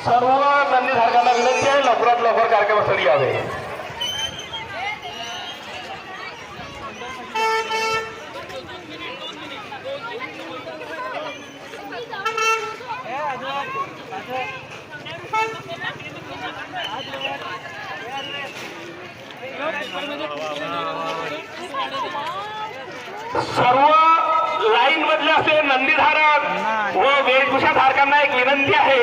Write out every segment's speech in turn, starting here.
सर्व नंदीधारकांना विनंती आहे लवकरात लवकर कार्यक्रमासाठी यावे. सर्व लाईन मधले असलेले नंदीधारक व वेशभूषा धारकांना एक विनंती आहे,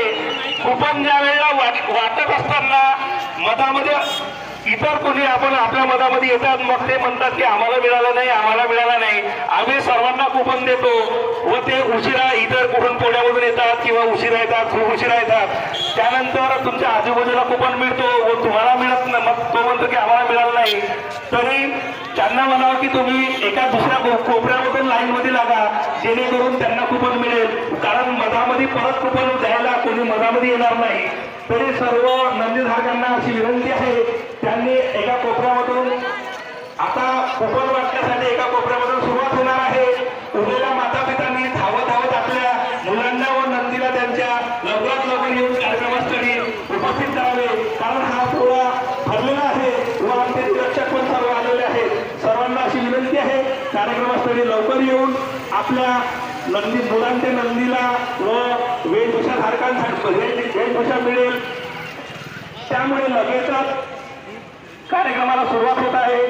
कुपन ज्या वेळेला वाटत असताना मधामध्ये इतर कोणी आपण आपल्या मधामध्ये येतात, मग ते म्हणतात की आम्हाला मिळालं नाही, आम्हाला मिळालं नाही. आम्ही सर्वांना कुपन देतो व ते उशिरा इतर कुठून पुण्यामधून येतात किंवा उशिरा येतात, खूप उशिरा येतात. त्यानंतर तुमच्या आजूबाजूला कुपन मिळतो व तुम्हाला मिळत नाही, मग तो म्हणतो की आम्हाला मिळालं नाही. तरी त्यांना म्हणावं की तुम्ही एका दुसऱ्या कोपऱ्यामधून लाईन मध्ये लागा, जेणेकरून त्यांना कुपन मिळेल. कारण मधामध्ये परत कुपन द्यायला कोणी मधामध्ये येणार नाही. तरी सर्व नंदीधारकांना अशी विनंती आहे, त्यांनी एका कोपऱ्यामधून आता कुपन वाटण्यासाठी एका कोपऱ्यामधून सुरुवात होणार आहे. उरलेल्या माता पितांनी धावत धावत आपल्या मुलांना व नंदीला त्यांच्या लवकरात लवकर येऊन कार्यक्रमास्थळी उपस्थित करावे. कारण हा सोहळा भरलेला आहे व आमचे निरीक्षक पण सर्व आलेले आहेत. सर्वांना अशी विनंती आहे, कार्यक्रमास्थळी लवकर येऊन आपल्या मुलांच्या नंदीला व वेशभूषा धारकांसाठी वेशभूषा मिळेल. त्यामुळे लगेचच कार्यक्रमाला सुरुवात होत आहे.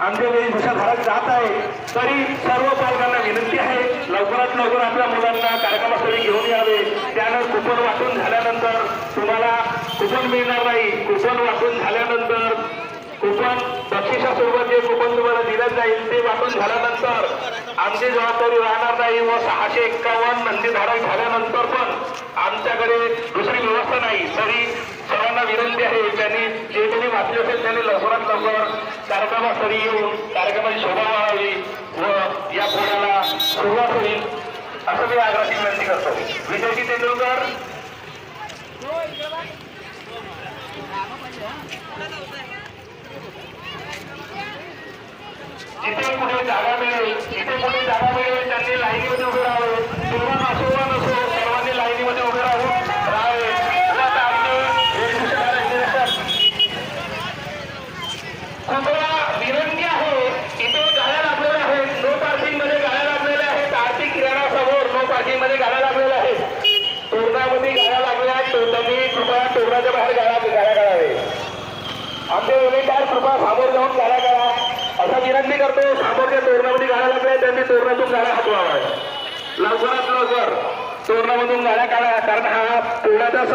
आमचे वेशभूषा धारक जात आहे. तरी सर्व पालकांना विनंती आहे, लवकरात लवकर आपल्या मुलांना कार्यक्रमासाठी घेऊन यावे. त्यानं कुपन वाटून झाल्यानंतर तुम्हाला कुपन मिळणार नाही. कुपन वाटून झाल्यानंतर कुपन बक्षिसासोबत जे कुपन तुम्हाला दिलं जाईल ते वाटून झाल्यानंतर आमची जबाबदारी राहणार नाही व 651 नंदीधारक झाल्यानंतर पण आमच्याकडे दुसरी व्यवस्था नाही. तरी सर्वांना विनंती आहे, त्यांनी जे कोणी वाचले असेल त्यांनी लवकरात लवकर कार्यक्रमास्थळी येऊन कार्यक्रमाची शोभा वाढावी व या कोणाला सुरुवात होईल असं मी आग्रहाची विनंती करतो. विजयजी तेंडुलकर. जिथे कुठे जागा मिळेल त्यांनी लाईनीमध्ये उभे राहावे. तेव्हा असो वा नसो सर्वांनी लाईनीमध्ये उभे राहावे. विनंती आहे, इथे गाड्या लागलेल्या आहेत, नो पार्किंग मध्ये गाड्या लागलेल्या आहेत. आर्थिक किराणा समोर नो पार्किंग मध्ये गाड्या लागलेल्या आहेत. तोरणामध्ये गाड्या लागल्या आहेत, त्यांनी कृपया तोरणाच्या बाहेर गाड्या काढावे. आमचे उमेदवार कृपया समोर जाऊन गाड्या काढा असं विनंती करतो. समोरच्या तोरणामध्ये गाड्या लागल्या, त्यांनी तोरणातून गाड्या हटवाव्या. लवकरात लवकर तोरणामधून गाड्या काढा, कारण हा तोरणाचा